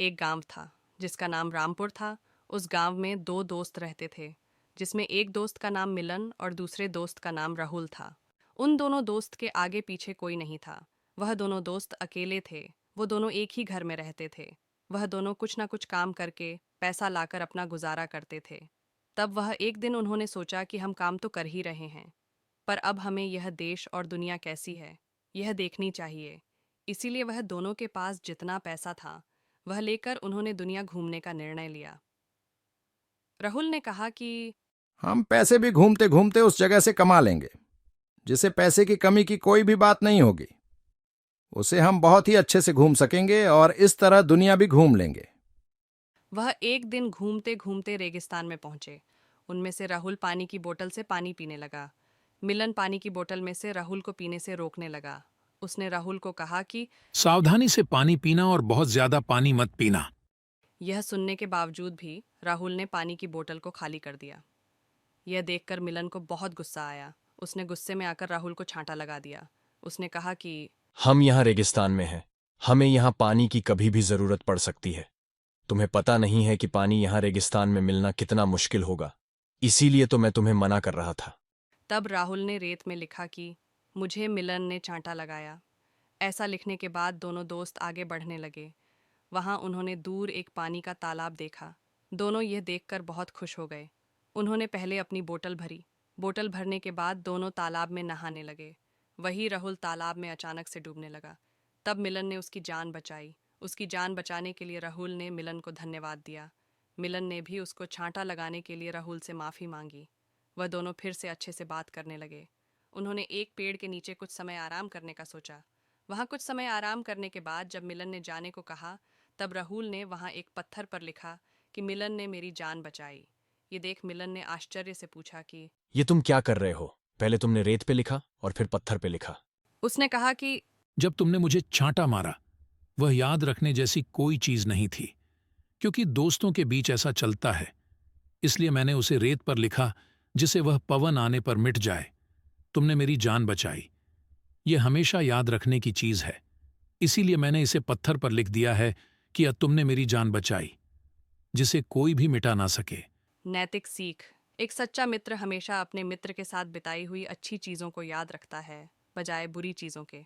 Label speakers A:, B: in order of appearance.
A: एक गांव था जिसका नाम रामपुर था। उस गांव में दो दोस्त रहते थे, जिसमें एक दोस्त का नाम मिलन और दूसरे दोस्त का नाम राहुल था। उन दोनों दोस्त के आगे पीछे कोई नहीं था। वह दोनों दोस्त अकेले थे। वो दोनों एक ही घर में रहते थे। वह दोनों कुछ ना कुछ काम करके पैसा लाकर अपना गुजारा करते थे। तब वह एक दिन उन्होंने सोचा कि हम काम तो कर ही रहे हैं, पर अब हमें यह देश और दुनिया कैसी है, यह देखनी चाहिए। इसीलिए वह दोनों के पास जितना पैसा था, वह लेकर उन्होंने दुनिया घूमने का निर्णय लिया। राहुल ने कहा कि
B: हम पैसे भी घूमते घूमते उस जगह से कमा लेंगे जिसे पैसे की कमी की कोई भी बात नहीं होगी। उसे हम बहुत ही अच्छे से घूम सकेंगे और इस तरह दुनिया भी घूम लेंगे।
A: वह एक दिन घूमते घूमते रेगिस्तान में पहुंचे। उनमें से राहुल पानी की बोतल से पानी पीने लगा। मिलन पानी की बोतल में से राहुल को पीने से रोकने लगा। उसने राहुल को कहा कि
C: सावधानी से पानी पीना और बहुत ज्यादा पानी मत पीना।
A: यह सुनने के बावजूद भी राहुल ने पानी की बोतल को खाली कर दिया। यह देखकर मिलन को बहुत गुस्सा आया। उसने गुस्से में आकर राहुल को छांटा लगा दिया। उसने कहा कि
D: हम यहाँ रेगिस्तान में हैं। हमें यहाँ पानी की कभी भी जरूरत पड़ सकती है। तुम्हें पता नहीं है कि पानी यहाँ रेगिस्तान में मिलना कितना मुश्किल होगा। इसीलिए तो मैं तुम्हें मना कर रहा था।
A: तब राहुल ने रेत में लिखा कि मुझे मिलन ने चांटा लगाया। ऐसा लिखने के बाद दोनों दोस्त आगे बढ़ने लगे। वहां उन्होंने दूर एक पानी का तालाब देखा। दोनों यह देखकर बहुत खुश हो गए। उन्होंने पहले अपनी बोतल भरी। बोतल भरने के बाद दोनों तालाब में नहाने लगे। वही राहुल तालाब में अचानक से डूबने लगा। तब मिलन ने उसकी जान बचाई। उसकी जान बचाने के लिए राहुल ने मिलन को धन्यवाद दिया। मिलन ने भी उसको छांटा लगाने के लिए राहुल से माफ़ी मांगी। वह दोनों फिर से अच्छे से बात करने लगे। उन्होंने एक पेड़ के नीचे कुछ समय आराम करने का सोचा। वहाँ कुछ समय आराम करने के बाद जब मिलन ने जाने को कहा, तब राहुल ने वहाँ एक पत्थर पर लिखा कि मिलन ने मेरी जान बचाई। ये देख मिलन ने आश्चर्य से पूछा कि
D: ये तुम क्या कर रहे हो? पहले तुमने रेत पे लिखा और फिर पत्थर पे लिखा।
A: उसने कहा कि
C: जब तुमने मुझे छांटा मारा, वह याद रखने जैसी कोई चीज नहीं थी, क्योंकि दोस्तों के बीच ऐसा चलता है। इसलिए मैंने उसे रेत पर लिखा, जिसे वह पवन आने पर मिट जाए। तुमने मेरी जान बचाई। ये हमेशा याद रखने की चीज है। इसीलिए मैंने इसे पत्थर पर लिख दिया है कि तुमने मेरी जान बचाई, जिसे कोई भी मिटा ना सके।
A: नैतिक सीख। एक सच्चा मित्र हमेशा अपने मित्र के साथ बिताई हुई अच्छी चीज़ों को याद रखता है, बजाय बुरी चीज़ों के।